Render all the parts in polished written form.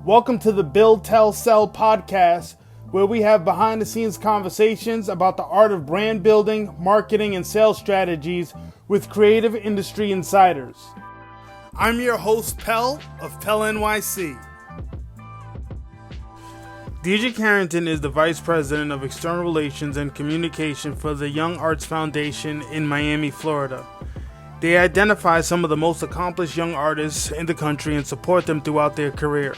Welcome to the Build, Tell, Sell podcast, where we have behind-the-scenes conversations about the art of brand building, marketing, and sales strategies with creative industry insiders. I'm your host, Pel, of PELNYC. Dejha Carrington is the Vice President of External Relations and Communication for the Young Arts Foundation in Miami, Florida. They identify some of the most accomplished young artists in the country and support them throughout their career.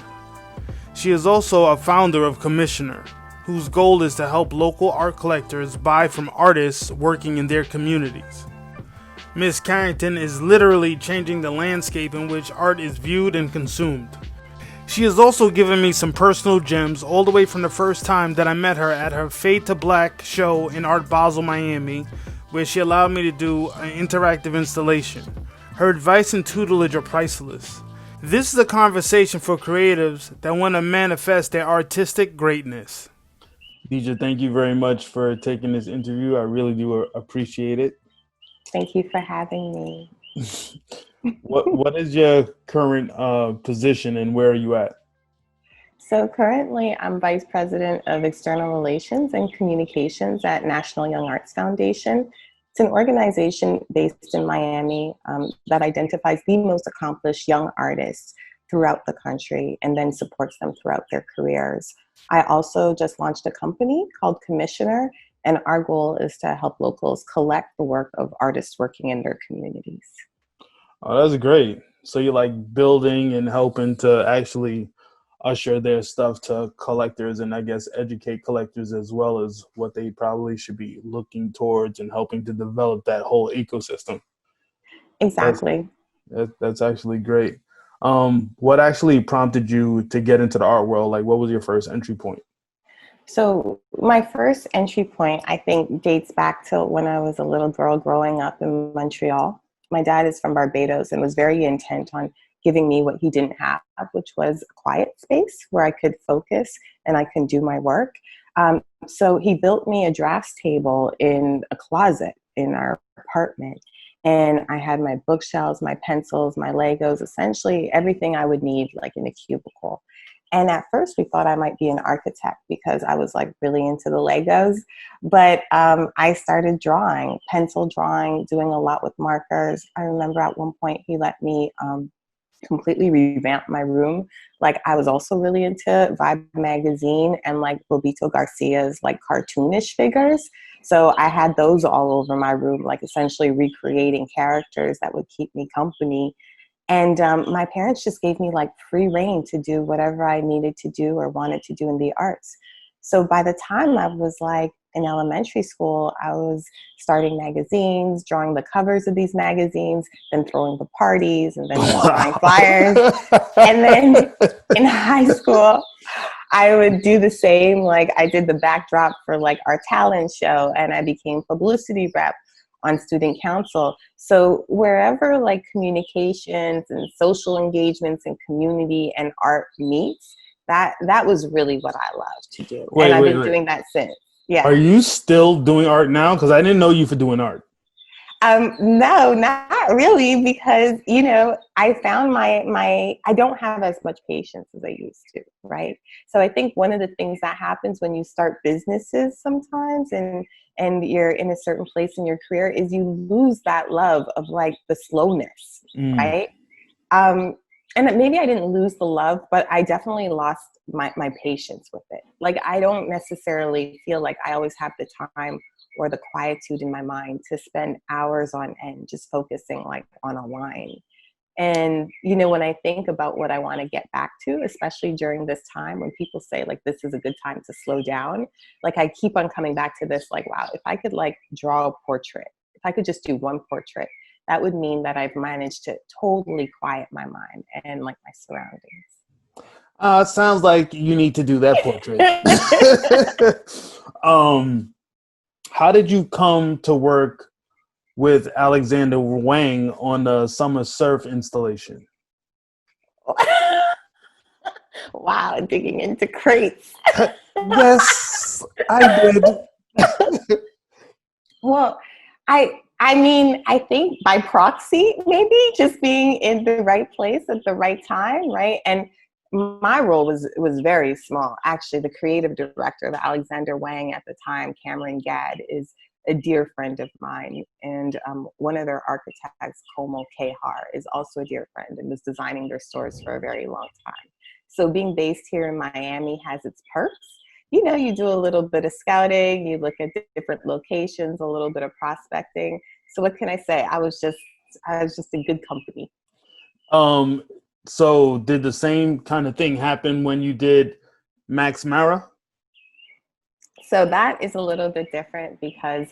She is also a founder of Commissioner, whose goal is to help local art collectors buy from artists working in their communities. Ms. Carrington is literally changing the landscape in which art is viewed and consumed. She has also given me some personal gems all the way from the first time that I met her at her Fade to Black show in Art Basel Miami, where she allowed me to do an interactive installation. Her advice and tutelage are priceless. This is a conversation for creatives that want to manifest their artistic greatness. Dejha, thank you very much for taking this interview. I really do appreciate it. Thank you for having me. What is your current position and where are you at? So currently I'm Vice President of External Relations and Communications at National Young Arts Foundation. It's an organization based in Miami that identifies the most accomplished young artists throughout the country and then supports them throughout their careers. I also just launched a company called Commissioner, and our goal is to help locals collect the work of artists working in their communities. Oh, that's great. So you're like building and helping to actually usher their stuff to collectors and I guess educate collectors as well as what they probably should be looking towards and helping to develop that whole ecosystem. Exactly. That's actually great. What actually prompted you to get into the art world? Like, what was your first entry point? So my first entry point, I think, dates back to when I was a little girl growing up in Montreal. My dad is from Barbados and was very intent on giving me what he didn't have, which was a quiet space where I could focus and I can do my work. So he built me a drafts table in a closet in our apartment. And I had my bookshelves, my pencils, my Legos, essentially everything I would need like in a cubicle. And at first we thought I might be an architect because I was like really into the Legos. But I started drawing, pencil drawing, doing a lot with markers. I remember at one point he let me completely revamp my room. Like I was also really into Vibe magazine and like Bobito Garcia's like cartoonish figures. So I had those all over my room, like essentially recreating characters that would keep me company. And my parents just gave me like free reign to do whatever I needed to do or wanted to do in the arts. So by the time I was like in elementary school, I was starting magazines, drawing the covers of these magazines, then throwing the parties, and then drawing flyers. And then in high school, I would do the same. Like I did the backdrop for like our talent show, and I became publicity rep on student council. So wherever like communications and social engagements and community and art meets, that was really what I love to do. And I've been doing that since. Yeah. Are you still doing art now? Because I didn't know you for doing art. No, not really, because, you know, I found I don't have as much patience as I used to, right? So I think one of the things that happens when you start businesses sometimes and you're in a certain place in your career is you lose that love of like the slowness, right? And maybe I didn't lose the love, but I definitely lost my patience with it. Like I don't necessarily feel like I always have the time or the quietude in my mind to spend hours on end just focusing like on a line. And, you know, when I think about what I want to get back to, especially during this time when people say like, this is a good time to slow down, like I keep on coming back to this, like, wow, if I could like draw a portrait, if I could just do one portrait, that would mean that I've managed to totally quiet my mind and like my surroundings. Sounds like you need to do that portrait. How did you come to work with Alexander Wang on the Summer Surf installation? Wow, digging into crates. Yes, I did. Well, I mean, I think by proxy, maybe just being in the right place at the right time, right? And my role was very small. Actually, the creative director, the Alexander Wang at the time, Cameron Gadd, is a dear friend of mine. And one of their architects, Como Kehar, is also a dear friend and was designing their stores for a very long time. So being based here in Miami has its perks. You know, you do a little bit of scouting, you look at different locations, a little bit of prospecting. So what can I say? I was just a good company. So did the same kind of thing happen when you did Max Mara? So that is a little bit different because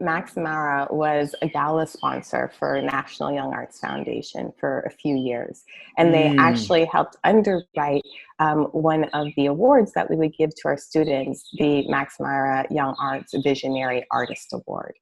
Max Mara was a gala sponsor for National Young Arts Foundation for a few years. And they actually helped underwrite one of the awards that we would give to our students, the Max Mara Young Arts Visionary Artist Award.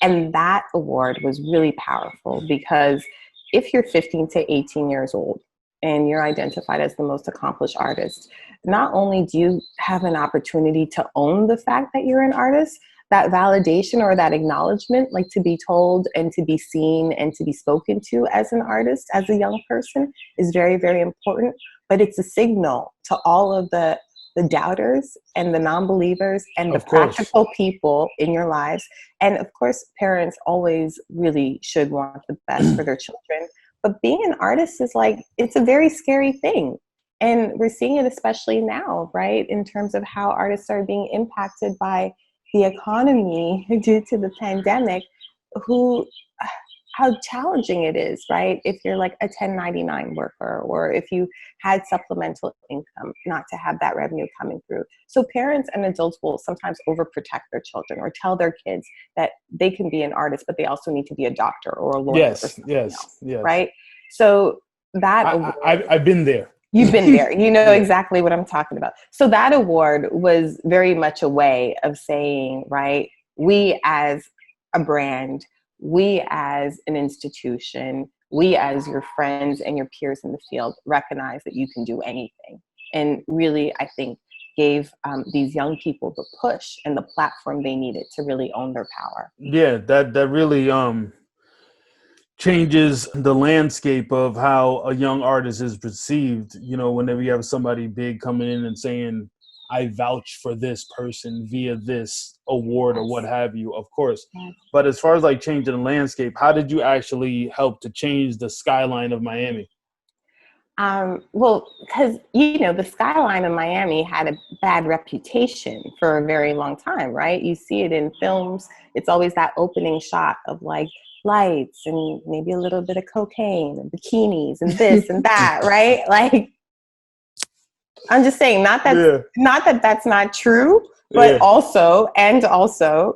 And that award was really powerful because if you're 15 to 18 years old and you're identified as the most accomplished artist, not only do you have an opportunity to own the fact that you're an artist, that validation or that acknowledgement, like to be told and to be seen and to be spoken to as an artist, as a young person, is very, very important. But it's a signal to all of the doubters and the non-believers and the practical people in your lives. And of course, parents always really should want the best for their children. But being an artist is like, it's a very scary thing. And we're seeing it especially now, right? In terms of how artists are being impacted by the economy due to the pandemic, how challenging it is, right? If you're like a 1099 worker, or if you had supplemental income, not to have that revenue coming through. So parents and adults will sometimes overprotect their children or tell their kids that they can be an artist, but they also need to be a doctor or a lawyer or something else, right? So that I've been there. You've been there. You know exactly what I'm talking about. So that award was very much a way of saying, right, we as a brand, we as an institution, we as your friends and your peers in the field recognize that you can do anything. And really, I think, gave these young people the push and the platform they needed to really own their power. Yeah, that really changes the landscape of how a young artist is perceived. You know, whenever you have somebody big coming in and saying, I vouch for this person via this award or what have you, of course. But as far as like changing the landscape, how did you actually help to change the skyline of Miami? Well, because, you know, the skyline of Miami had a bad reputation for a very long time, right? You see it in films. It's always that opening shot of like lights and maybe a little bit of cocaine and bikinis and this and that, right? Like, I'm just saying, not that that's not true, but also,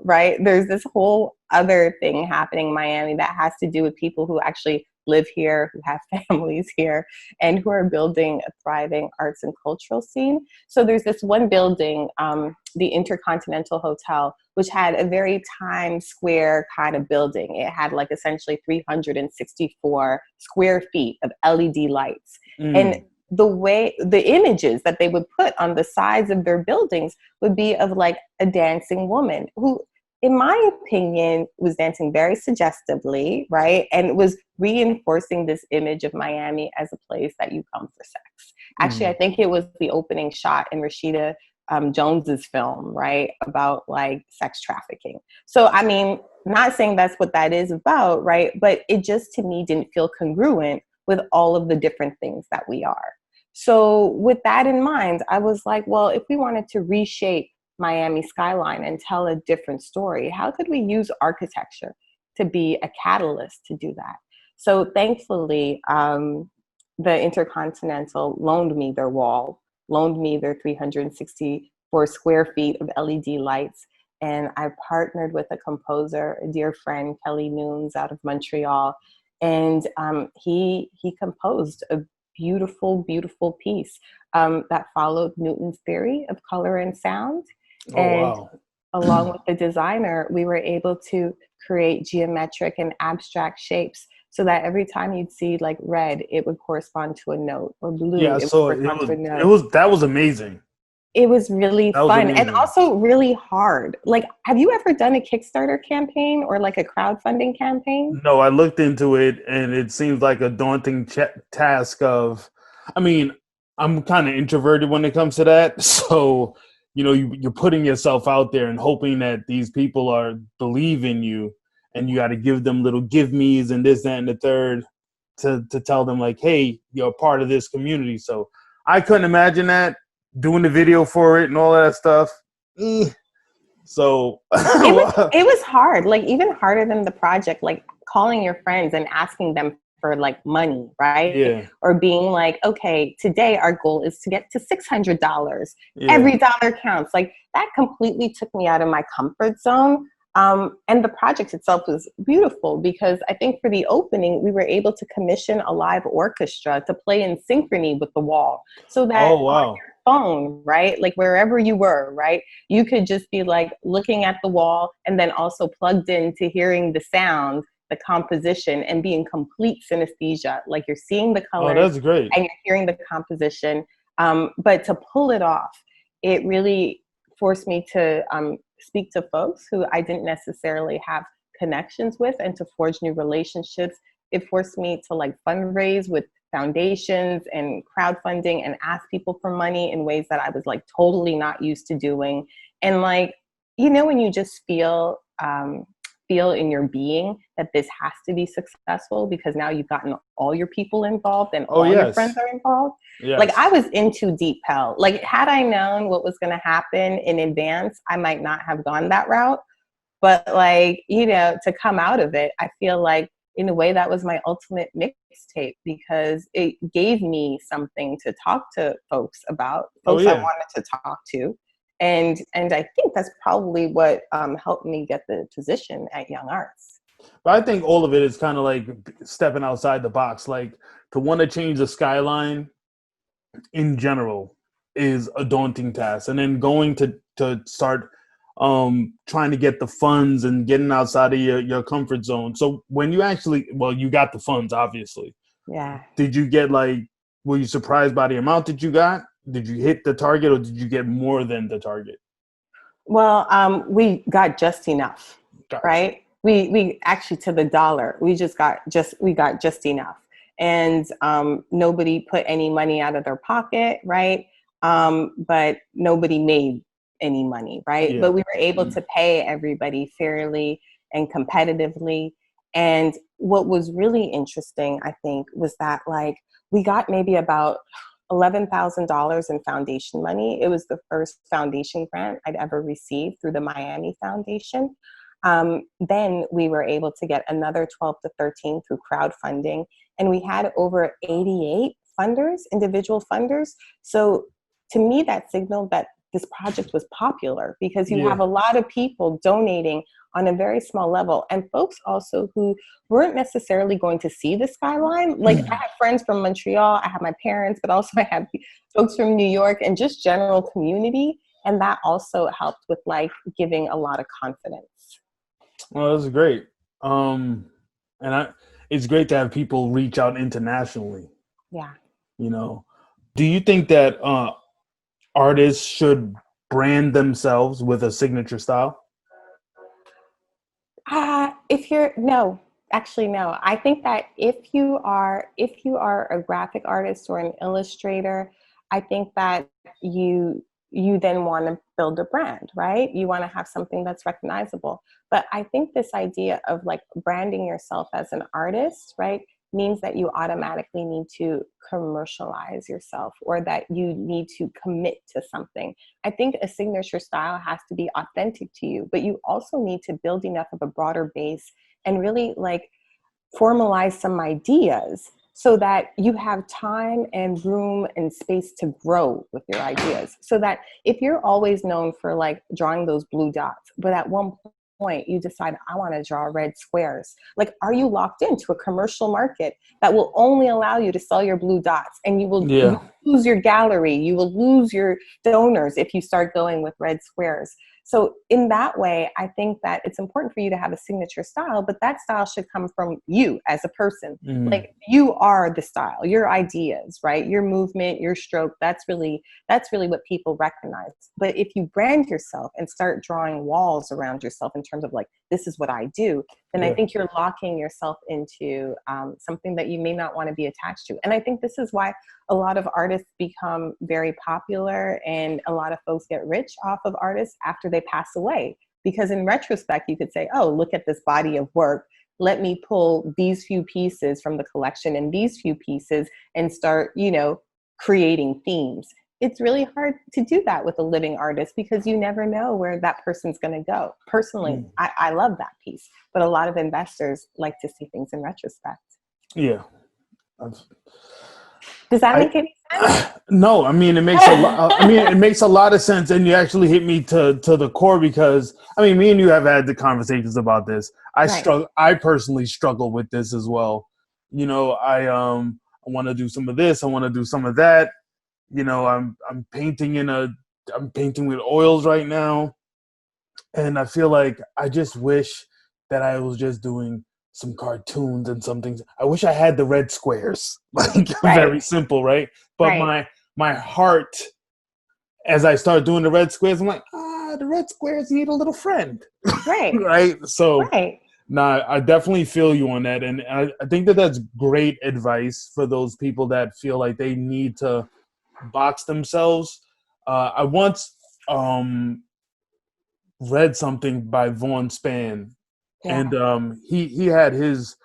right, there's this whole other thing happening in Miami that has to do with people who actually live here, who have families here, and who are building a thriving arts and cultural scene. So there's this one building, the Intercontinental Hotel, which had a very Times Square kind of building. It had like essentially 364 square feet of LED lights. And the images that they would put on the sides of their buildings would be of like a dancing woman who, in my opinion, was dancing very suggestively, right? And was reinforcing this image of Miami as a place that you come for sex. Actually, I think it was the opening shot in Rashida Jones's film, right? About like sex trafficking. So, I mean, not saying that's what that is about, right? But it just, to me, didn't feel congruent with all of the different things that we are. So with that in mind, I was like, well, if we wanted to reshape Miami skyline and tell a different story, how could we use architecture to be a catalyst to do that? So thankfully, the Intercontinental loaned me their wall, loaned me their 364 square feet of LED lights. And I partnered with a composer, a dear friend, Kelly Noons, out of Montreal. And he composed a beautiful, beautiful piece that followed Newton's theory of color and sound. Along with the designer, we were able to create geometric and abstract shapes so that every time you'd see like red, it would correspond to a note, or blue. Yeah, so that was amazing. It was really fun and also really hard. Like, have you ever done a Kickstarter campaign or like a crowdfunding campaign? No, I looked into it and it seems like a daunting task I mean, I'm kind of introverted when it comes to that. So, you're putting yourself out there and hoping that these people are believe in you, and you got to give them little give me's and this, that, and the third to tell them like, hey, you're a part of this community. So I couldn't imagine that doing the video for it and all that stuff. So it was hard, like even harder than the project, like calling your friends and asking them for like money, right? yeah, Or being like, okay, today our goal is to get to $600. yeah. Every dollar counts. Like that completely took me out of my comfort zone. And the project itself was beautiful because I think for the opening, we were able to commission a live orchestra to play in synchrony with the wall so that Oh on wow. your phone, right? Like wherever you were, right? You could just be like looking at the wall and then also plugged into hearing the sound, the composition, and be in complete synesthesia. Like you're seeing the Oh, colors that's great. and you're hearing the composition. But to pull it off, it really forced me to speak to folks who I didn't necessarily have connections with and to forge new relationships. It forced me to like fundraise with foundations and crowdfunding and ask people for money in ways that I was like totally not used to doing. And like, when you just feel in your being that this has to be successful because now you've gotten all your people involved and Oh all your friends yes, are involved. Like I yes. was in too deep hell. Like had I known what was going to happen in advance, I might not have gone that route. But like, to come out of it, I feel like in a way that was my ultimate mixtape because it gave me something to talk to folks about, Oh folks I yeah. wanted to talk to. And I think that's probably what helped me get the position at Young Arts. But I think all of it is kind of like stepping outside the box. Like to want to change the skyline in general is a daunting task, and then going to start trying to get the funds and getting outside of your comfort zone. So when you actually, well, you got the funds, obviously. Yeah. Did you get like, were you surprised by the amount that you got? Did you hit the target, or did you get more than the target? Well, we got just enough, Gotcha. right? We actually to the dollar. We got just enough, and nobody put any money out of their pocket, right? But nobody made any money, right? Yeah. But we were able to pay everybody fairly and competitively. And what was really interesting, I think, was that like we got maybe about $11,000 in foundation money. It was the first foundation grant I'd ever received through the Miami Foundation. Then we were able to get another 12 to 13 through crowdfunding. And we had over 88 funders, individual funders. So to me, that signaled that this project was popular because you have Yeah. a lot of people donating on a very small level and folks also who weren't necessarily going to see the skyline. Like I have friends from Montreal, I have my parents, but also I have folks from New York and just general community. And that also helped with like giving a lot of confidence. Well, that's great. And it's great to have people reach out internationally. Yeah. You know, do you think that artists should brand themselves with a signature style? If you're no, actually no. I think that if you are a graphic artist or an illustrator, I think that you then want to build a brand, right? You want to have something that's recognizable. But I think this idea of like branding yourself as an artist, right, means that you automatically need to commercialize yourself or that you need to commit to something. I think a signature style has to be authentic to you, but you also need to build enough of a broader base and really like formalize some ideas so that you have time and room and space to grow with your ideas. So that if you're always known for like drawing those blue dots, but at one point you decide, I want to draw red squares. Like, are you locked into a commercial market that will only allow you to sell your blue dots and you Yeah. lose your gallery, you will lose your donors if you start going with red squares. So in that way, I think that it's important for you to have a signature style, but that style should come from you as a person. Mm. Like you are the style, your ideas, right? Your movement, your stroke, that's really what people recognize. But if you brand yourself and start drawing walls around yourself in terms of like, this is what I do, then I Yeah. think you're locking yourself into something that you may not want to be attached to. And I think this is why a lot of artists become very popular and a lot of folks get rich off of artists after they pass away. Because in retrospect, you could say, oh, look at this body of work. Let me pull these few pieces from the collection and these few pieces and start, creating themes. It's really hard to do that with a living artist because you never know where that person's going to go. Personally, I love that piece, but a lot of investors like to see things in retrospect. Yeah. Does that make any sense? No, I mean, it makes a lot. I mean, it makes a lot of sense, and you actually hit me to the core because I mean, me and you have had the conversations about this. I personally struggle with this as well. I want to do some of this. I want to do some of that. I'm painting I'm painting with oils right now, and I feel like I just wish that I was just doing some cartoons and some things. I wish I had the red squares, like very simple, right? But my heart, as I start doing the red squares, I'm like, the red squares need a little friend, right? right? So, nah, I definitely feel you on that, and I think that that's great advice for those people that feel like they need to box themselves. I once read something by Vaughn Spann, and he had his,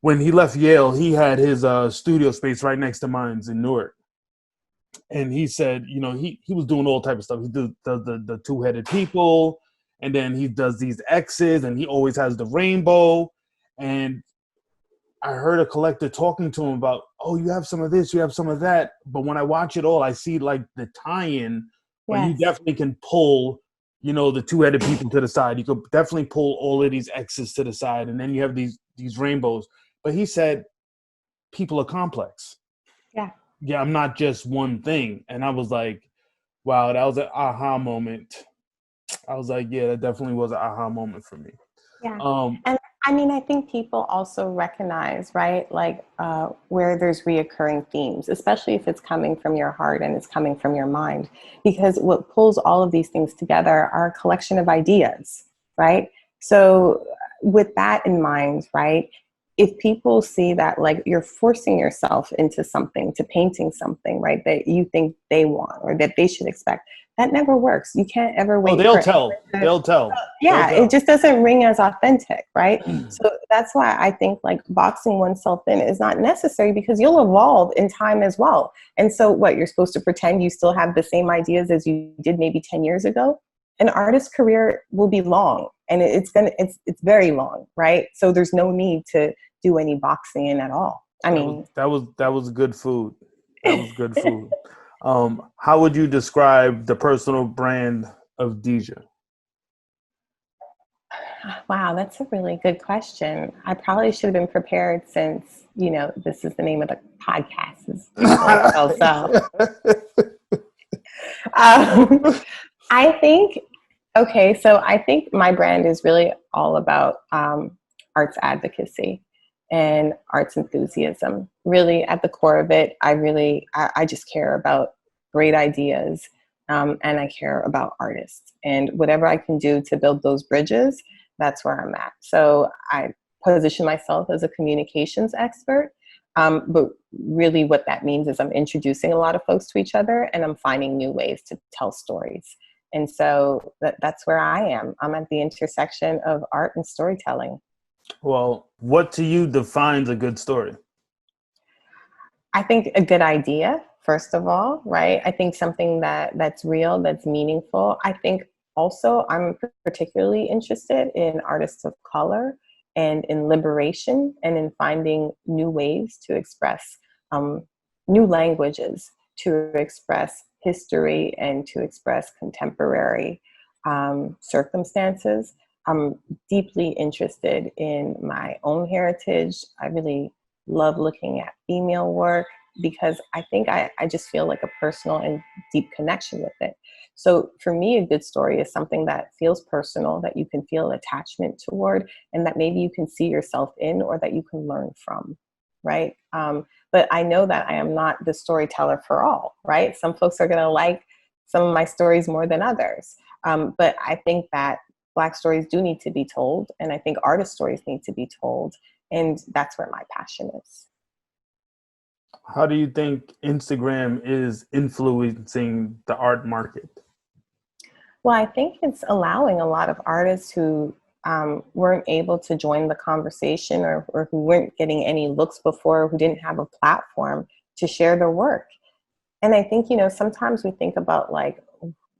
when he left Yale, he had his studio space right next to mine's in Newark. And he said, he was doing all type of stuff. He does the two-headed people, and then he does these X's, and he always has the rainbow. And I heard a collector talking to him about, oh, you have some of this, you have some of that. But when I watch it all, I see like the tie-in, where you definitely can pull, the two-headed people to the side. You could definitely pull all of these X's to the side, and then you have these rainbows. But he said, people are complex. Yeah, I'm not just one thing. And I was like, wow, that was an aha moment. I was like, yeah, that definitely was an aha moment for me. Yeah. And I mean, I think people also recognize, right, like where there's reoccurring themes, especially if it's coming from your heart and it's coming from your mind, because what pulls all of these things together are a collection of ideas, right? So with that in mind, right, if people see that like you're forcing yourself into something, to painting something, right, that you think they want or that they should expect, that never works. You can't ever wait. They'll tell. They'll tell. Yeah, it just doesn't ring as authentic, right? So that's why I think like boxing oneself in is not necessary, because you'll evolve in time as well. And so what, you're supposed to pretend you still have the same ideas as you did maybe 10 years ago? An artist's career will be long, and it's very long, right? So there's no need to do any boxing in at all. I mean, that was good food. That was good food. How would you describe the personal brand of Dejha? Wow, that's a really good question. I probably should have been prepared, since, this is the name of the podcast. I think, so I think my brand is really all about arts advocacy and arts enthusiasm. Really, at the core of it, I just care about great ideas, and I care about artists. And whatever I can do to build those bridges, that's where I'm at. So I position myself as a communications expert, but really what that means is I'm introducing a lot of folks to each other, and I'm finding new ways to tell stories. And so that's where I am. I'm at the intersection of art and storytelling. Well, what to you defines a good story? I think a good idea, first of all, right? I think something that's real, that's meaningful. I think also I'm particularly interested in artists of color and in liberation and in finding new ways to express new languages, to express history and to express contemporary circumstances. I'm deeply interested in my own heritage. I really love looking at female work, because I think I just feel like a personal and deep connection with it. So for me, a good story is something that feels personal, that you can feel attachment toward, and that maybe you can see yourself in, or that you can learn from, right? But I know that I am not the storyteller for all, right? Some folks are gonna like some of my stories more than others. But I think that Black stories do need to be told, and I think artist stories need to be told, and that's where my passion is. How do you think Instagram is influencing the art market? Well, I think it's allowing a lot of artists who weren't able to join the conversation, or who weren't getting any looks before, who didn't have a platform to share their work. And I think, sometimes we think about like,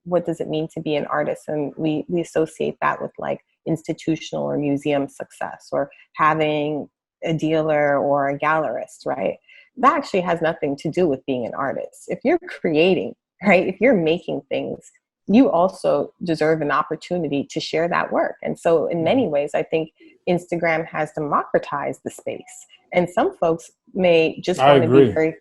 what does it mean to be an artist? And we associate that with like institutional or museum success, or having a dealer or a gallerist, right? That actually has nothing to do with being an artist. If you're creating, right, if you're making things, you also deserve an opportunity to share that work. And so in many ways, I think Instagram has democratized the space. And some folks may just I want to be agree. very,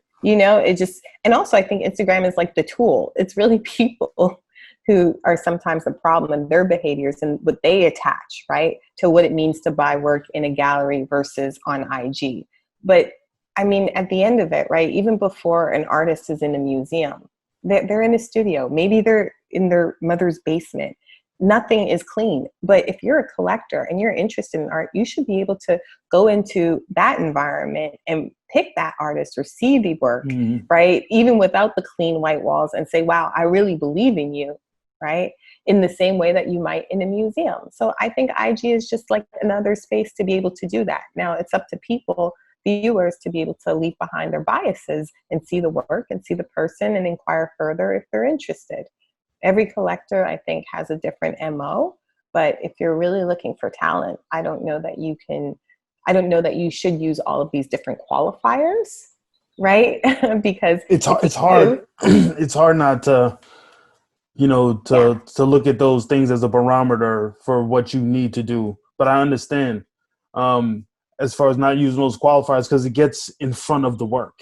and also I think Instagram is like the tool. It's really people who are sometimes the problem, and their behaviors and what they attach, right, to what it means to buy work in a gallery versus on IG. But I mean, at the end of it, right, even before an artist is in a museum, they're in a studio. Maybe they're in their mother's basement. Nothing is clean. But if you're a collector and you're interested in art, you should be able to go into that environment and pick that artist or see the work, right? Even without the clean white walls, and say, wow, I really believe in you, right? In the same way that you might in a museum. So I think IG is just like another space to be able to do that. Now it's up to people, viewers, to be able to leave behind their biases and see the work and see the person and inquire further if they're interested. Every collector, I think, has a different MO, but if you're really looking for talent, I don't know that you should use all of these different qualifiers, right? Because It's if it's you hard. do, It's hard not to yeah, to look at those things as a barometer for what you need to do. But I understand, as far as not using those qualifiers, because it gets in front of the work.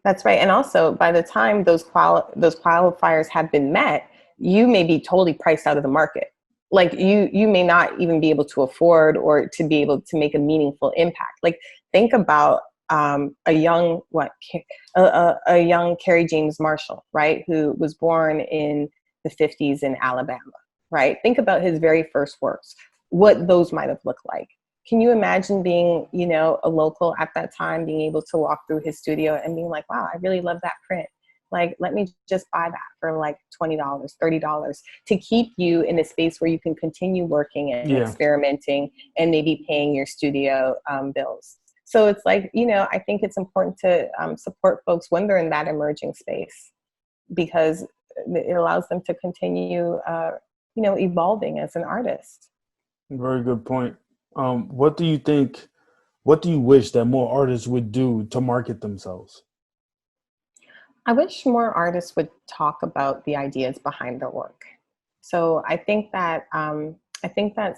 that's right. And also, by the time those qualifiers have been met, you may be totally priced out of the market. Like you may not even be able to afford or to be able to make a meaningful impact. Like, think about a young a young Kerry James Marshall, right, who was born in the 50s in Alabama, right? Think about his very first works, what those might have looked like. Can you imagine being, a local at that time, being able to walk through his studio and being like, wow, I really love that print. Like, let me just buy that for like $20, $30 to keep you in a space where you can continue working and Yeah. experimenting and maybe paying your studio bills. So it's like, I think it's important to support folks when they're in that emerging space, because it allows them to continue, evolving as an artist. Very good point. What do you think? What do you wish that more artists would do to market themselves? I wish more artists would talk about the ideas behind their work. So I think that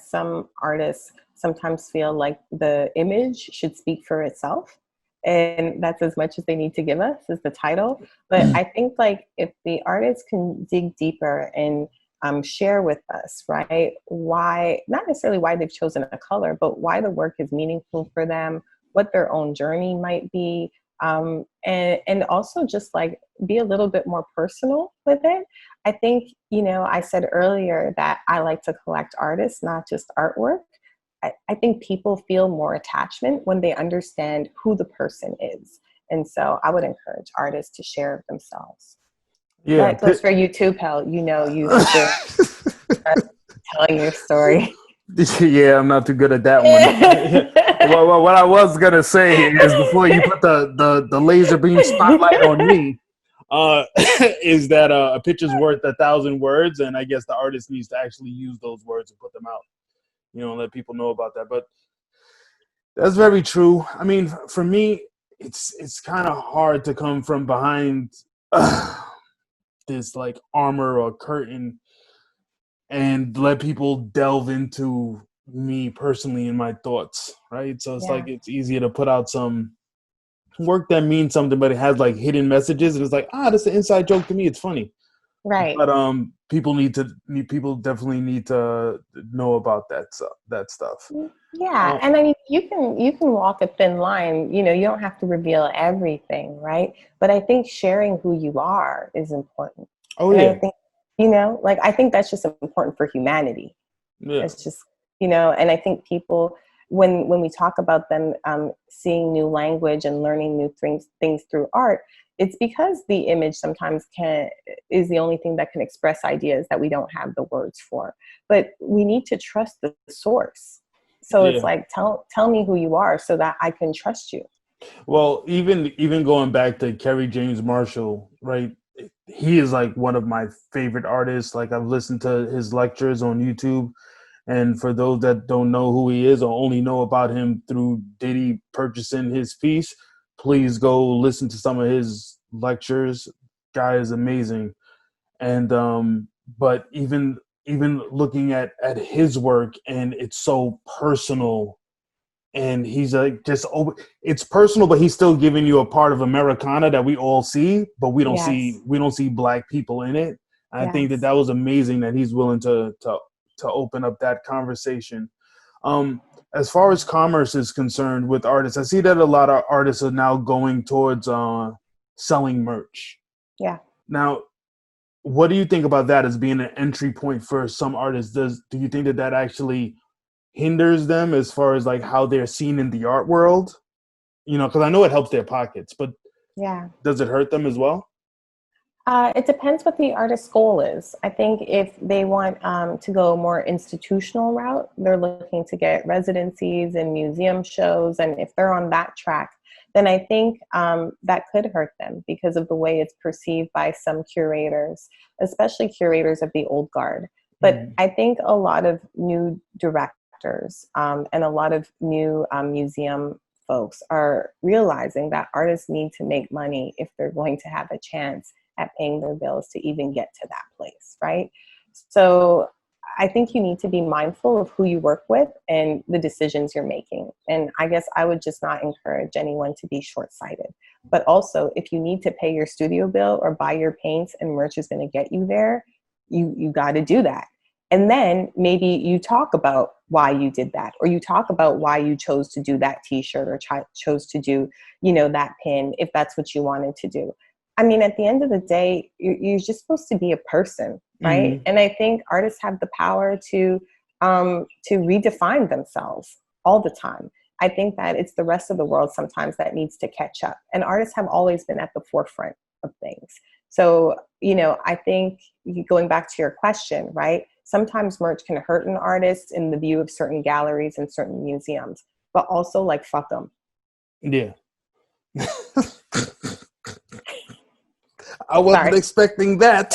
some artists sometimes feel like the image should speak for itself, and that's as much as they need to give us as the title. But I think, like, if the artists can dig deeper and share with us, right, why, not necessarily why they've chosen a color, but why the work is meaningful for them, what their own journey might be, and also just like be a little bit more personal with it. I think, I said earlier that I like to collect artists, not just artwork. I think people feel more attachment when they understand who the person is. And so I would encourage artists to share themselves. Yeah. That goes for you too, Pel. You still telling your story. Yeah, I'm not too good at that one. Well, what I was gonna say is, before you put the laser beam spotlight on me, is that a picture's worth 1,000 words, and I guess the artist needs to actually use those words and put them out. Let people know about that. But that's very true. I mean, for me, it's kind of hard to come from behind this like armor or curtain and let people delve into me personally and my thoughts, right? So it's Yeah. like, it's easier to put out some work that means something, but it has like hidden messages, and it's like, that's an inside joke to me. It's funny, Right. but people definitely need to know about that stuff. Yeah, and I mean, you can walk a thin line. You don't have to reveal everything, right? But I think sharing who you are is important. Oh And I yeah, think, like, I think that's just important for humanity, Yeah. It's just, you know, and I think people, when we talk about them seeing new language and learning new things through art, it's because the image sometimes is the only thing that can express ideas that we don't have the words for. But we need to trust the source. So it's Yeah. like, tell me who you are so that I can trust you. Well, even going back to Kerry James Marshall, right? He is like one of my favorite artists. Like I've listened to his lectures on YouTube. And for those that don't know who he is or only know about him through Diddy purchasing his piece, please go listen to some of his lectures. Guy is amazing. And but even looking at his work, and it's so personal, and he's like just over, it's personal, but he's still giving you a part of Americana that we all see, but Yes. we don't see black people in it. I think that Yes. that was amazing that he's willing to open up that conversation. As far as commerce is concerned with artists, I see that a lot of artists are now going towards selling merch. Yeah. Now, what do you think about that as being an entry point for some artists? Do you think that that actually hinders them as far as like how they're seen in the art world? You know, because I know it helps their pockets, but Yeah. does it hurt them as well? It depends what the artist's goal is. I think if they want to go a more institutional route, they're looking to get residencies and museum shows. And if they're on that track, then I think that could hurt them because of the way it's perceived by some curators, especially curators of the old guard. But Mhm. I think a lot of new directors and a lot of new museum folks are realizing that artists need to make money if they're going to have a chance at paying their bills to even get to that place, right? So I think you need to be mindful of who you work with and the decisions you're making. And I guess I would just not encourage anyone to be short-sighted. But also, if you need to pay your studio bill or buy your paints and merch is going to get you there, you got to do that. And then maybe you talk about why you did that, or you talk about why you chose to do that t-shirt or chose to do, you know, that pin, if that's what you wanted to do. I mean, at the end of the day, you're just supposed to be a person, right? Mhm. And I think artists have the power to redefine themselves all the time. I think that it's the rest of the world sometimes that needs to catch up. And artists have always been at the forefront of things. So, you know, I think going back to your question, right? Sometimes merch can hurt an artist in the view of certain galleries and certain museums, but also like, fuck them. Yeah. I wasn't Sorry. expecting that.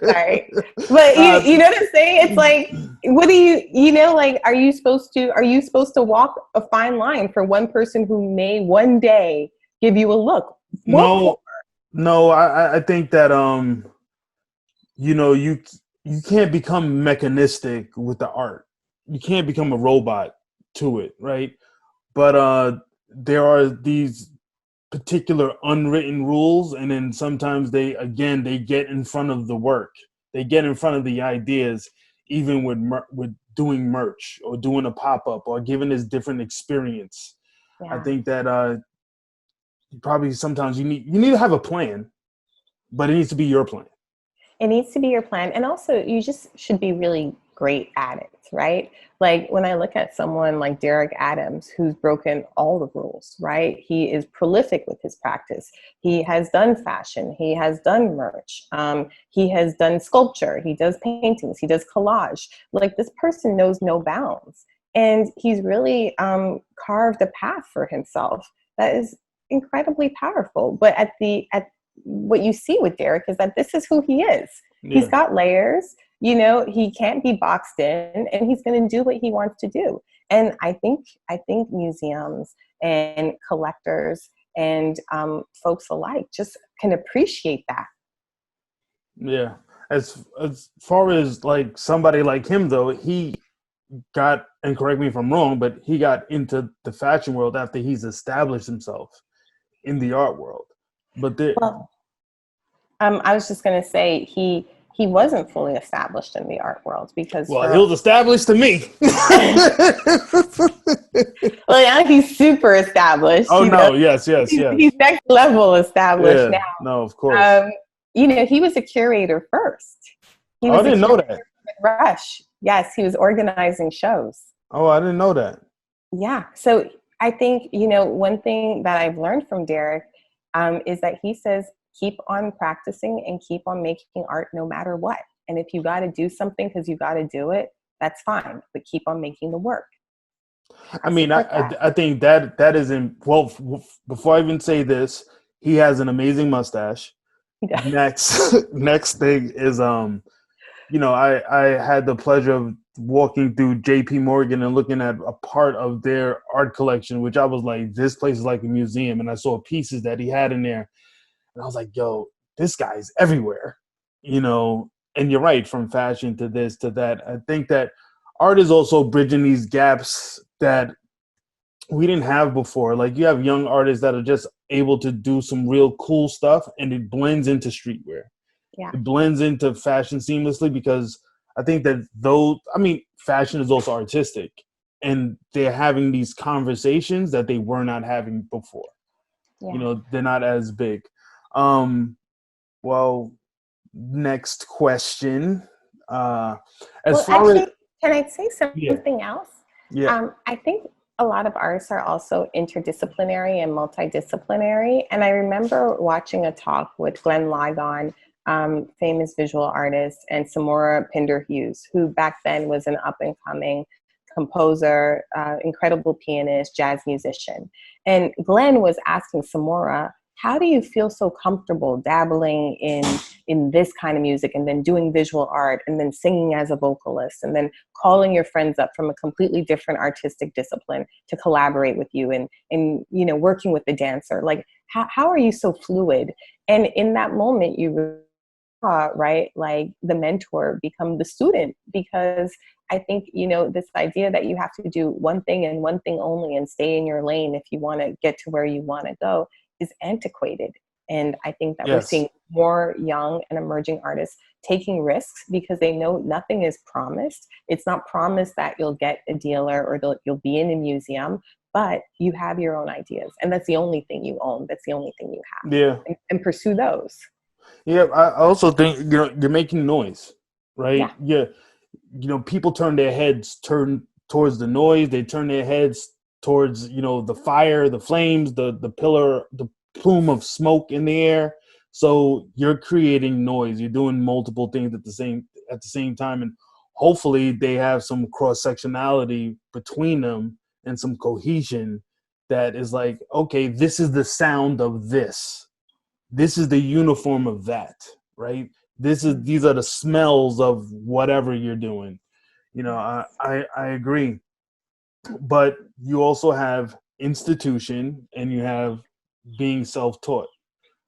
Sorry. But you know what I'm saying? It's like, what do you know, like, are you supposed to walk a fine line for one person who may one day give you a look? What for? No, no, I think that you know, you can't become mechanistic with the art. You can't become a robot to it, right? But there are these particular unwritten rules, and then sometimes they get in front of the work. They get in front of the ideas, even with doing merch or doing a pop-up or giving this different experience. I Yeah. think that probably sometimes you need to have a plan, but it needs to be your plan. It needs to be your plan. And also, you just should be really great at it, right? Like when I look at someone like Derek Adams, who's broken all the rules, right? He is prolific with his practice. He has done fashion. He has done merch. He has done sculpture. He does paintings. He does collage. Like this person knows no bounds. And he's really carved a path for himself that is incredibly powerful. But at what you see with Derek is that this is who he is. He's Yeah. got layers, you know, he can't be boxed in, and he's going to do what he wants to do. And I think museums and collectors and folks alike just can appreciate that. Yeah. As far as like somebody like him though, he got, and correct me if I'm wrong, but he got into the fashion world after he's established himself in the art world. But the Well, I was just going to say he wasn't fully established in the art world because well, he was established to me. well, now he's super established. Oh You know, no, yes, yes, he's yes. next level established Yeah, now. no, of course. You know, he was a curator first. He Oh, I was a didn't know curator. that. Rush. Yes, he was organizing shows. Oh, I didn't know that. Yeah. So I think, you know, one thing that I've learned from Derek is that he says, keep on practicing and keep on making art no matter what. And if you got to do something because you got to do it, that's fine. But keep on making the work. I mean, I think that is in, well, before I even say this, he has an amazing mustache. Next thing is, you know, I had the pleasure of walking through JP Morgan and looking at a part of their art collection, which I was like, this place is like a museum. And I saw pieces that he had in there. And I was like, yo, this guy's everywhere, you know. And you're right, from fashion to this to that. I think that art is also bridging these gaps that we didn't have before. Like, you have young artists that are just able to do some real cool stuff, and it blends into streetwear. Yeah. It blends into fashion seamlessly, because I think that though, I mean, fashion is also artistic, and they're having these conversations that they were not having before. Yeah. You know, they're not as big. Well, next question. Can I say something else? Yeah. I think a lot of artists are also interdisciplinary and multidisciplinary. And I remember watching a talk with Glenn Ligon, famous visual artist, and Samora Pinder-Hughes, who back then was an up-and-coming composer, incredible pianist, jazz musician. And Glenn was asking Samora, how do you feel so comfortable dabbling in this kind of music, and then doing visual art, and then singing as a vocalist, and then calling your friends up from a completely different artistic discipline to collaborate with you, and you know, working with the dancer? Like, how are you so fluid? And in that moment, you right, like the mentor become the student, because I think, you know, this idea that you have to do one thing and one thing only and stay in your lane if you want to get to where you want to go is antiquated. And I think that we're seeing more young and emerging artists taking risks because they know nothing is promised. It's not promised that you'll get a dealer or you'll be in a museum, but you have your own ideas. And that's the only thing you own. That's the only thing you have. Yeah. And pursue those. Yeah. I also think, you know, you're making noise, right? Yeah. You know, people turn towards the noise. They turn their heads towards, you know, the fire, the flames, the pillar, the plume of smoke in the air. So you're creating noise. You're doing multiple things at the same time, and hopefully they have some cross sectionality between them and some cohesion that is like, okay, this is the sound of this. This is the uniform of that, right? These are the smells of whatever you're doing. You know, I agree. But you also have institution and you have being self-taught.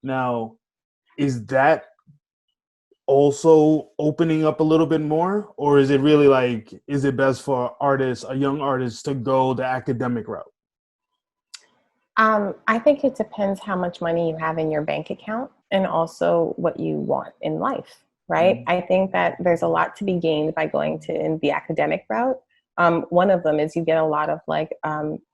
Now, is that also opening up a little bit more, or is it really like, is it best for a young artist to go the academic route? I think it depends how much money you have in your bank account and also what you want in life, right? Mm-hmm. I think that there's a lot to be gained by going to the academic route. One of them is you get a lot of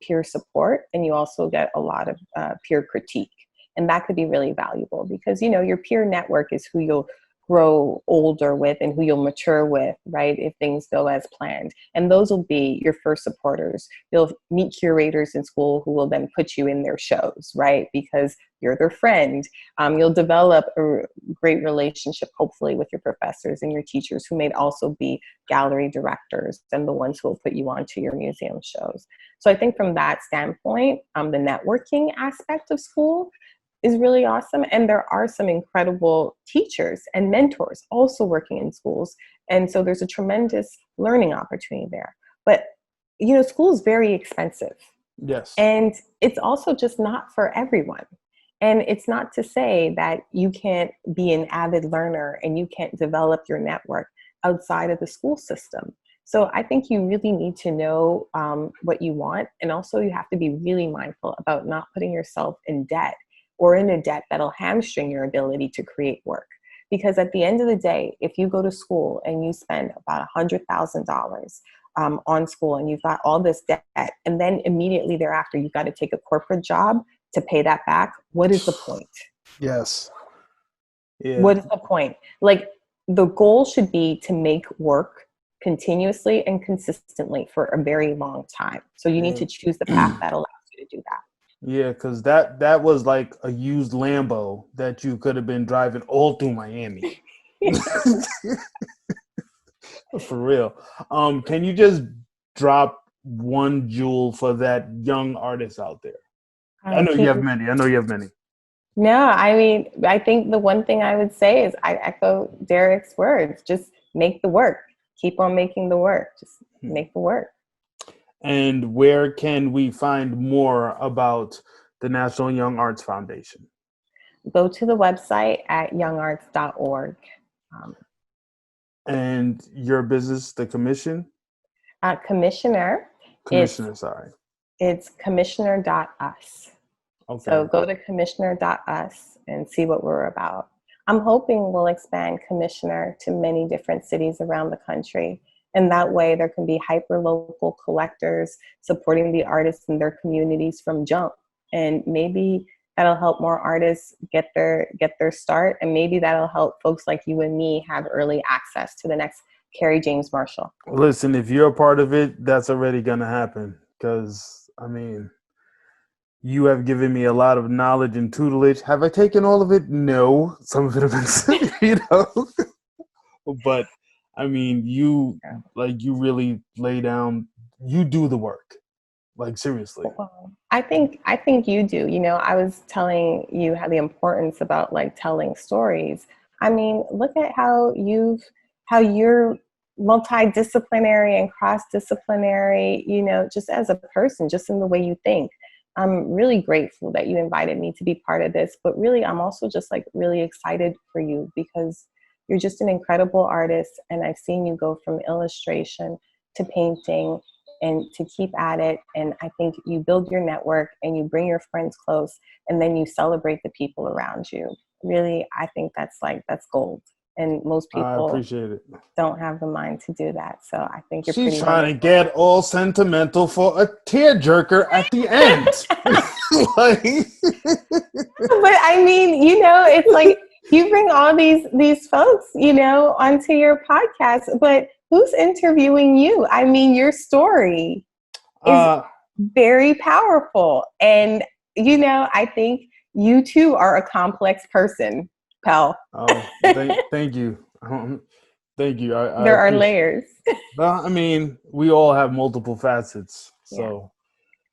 peer support, and you also get a lot of peer critique. And that could be really valuable because, you know, your peer network is who you'll grow older with and who you'll mature with, right? If things go as planned. And those will be your first supporters. You'll meet curators in school who will then put you in their shows, right? Because you're their friend. You'll develop a great relationship, hopefully, with your professors and your teachers, who may also be gallery directors and the ones who will put you onto your museum shows. So I think from that standpoint, the networking aspect of school is really awesome. And there are some incredible teachers and mentors also working in schools. And so there's a tremendous learning opportunity there. But, you know, school is very expensive. Yes. And it's also just not for everyone. And it's not to say that you can't be an avid learner and you can't develop your network outside of the school system. So I think you really need to know what you want. And also you have to be really mindful about not putting yourself in debt or in a debt that'll hamstring your ability to create work. Because at the end of the day, if you go to school and you spend about $100,000 on school and you've got all this debt, and then immediately thereafter, you've got to take a corporate job to pay that back, what is the point? Yes. Yeah. What is the point? Like, the goal should be to make work continuously and consistently for a very long time. So you need to choose the path that allows you to do that. Yeah, because that was like a used Lambo that you could have been driving all through Miami. For real. Can you just drop one jewel for that young artist out there? I know you have many. No, I mean, I think the one thing I would say is I echo Derek's words. Just make the work. Keep on making the work. Just make the work. And where can we find more about the National Young Arts Foundation? Go to the website at youngarts.org. And your business, the commission? Commissioner. It's commissioner.us. Okay. So go to commissioner.us and see what we're about. I'm hoping we'll expand Commissioner to many different cities around the country. And that way there can be hyper-local collectors supporting the artists in their communities from jump. And maybe that'll help more artists get their start. And maybe that'll help folks like you and me have early access to the next Carrie James Marshall. Listen, if you're a part of it, that's already going to happen. Because, I mean, you have given me a lot of knowledge and tutelage. Have I taken all of it? No. Some of it have been, But, I mean, you really lay down, you do the work. Like, seriously. Well, I think you do. You know, I was telling you how the importance about like telling stories. I mean, look at how you're multidisciplinary and cross-disciplinary, you know, just as a person, just in the way you think. I'm really grateful that you invited me to be part of this, but really, I'm also just like really excited for you because you're just an incredible artist. And I've seen you go from illustration to painting and to keep at it. And I think you build your network and you bring your friends close and then you celebrate the people around you. Really, I think that's gold. And most people appreciate it. Don't have the mind to do that. So I think you're She's trying to get all sentimental for a tearjerker at the end. But I mean, you know, it's like you bring all these folks, you know, onto your podcast, but who's interviewing you? I mean, your story is very powerful. And, you know, I think you too are a complex person. Pal. Thank you. Thank you. There are layers. Well, I mean, we all have multiple facets. So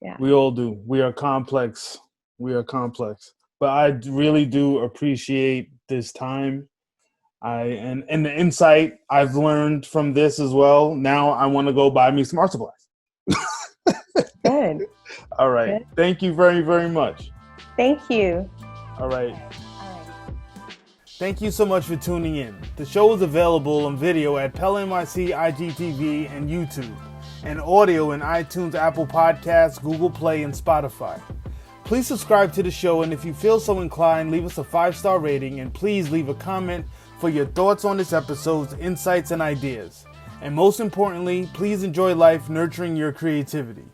yeah. We all do. We are complex. But I really do appreciate this time. And the insight I've learned from this as well. Now I want to go buy me some art supplies. Good. All right. Good. Thank you very, very much. Thank you. All right. Thank you so much for tuning in. The show is available on video at PELNYC, IGTV, and YouTube, and audio in iTunes, Apple Podcasts, Google Play, and Spotify. Please subscribe to the show, and if you feel so inclined, leave us a 5-star rating, and please leave a comment for your thoughts on this episode's insights and ideas. And most importantly, please enjoy life nurturing your creativity.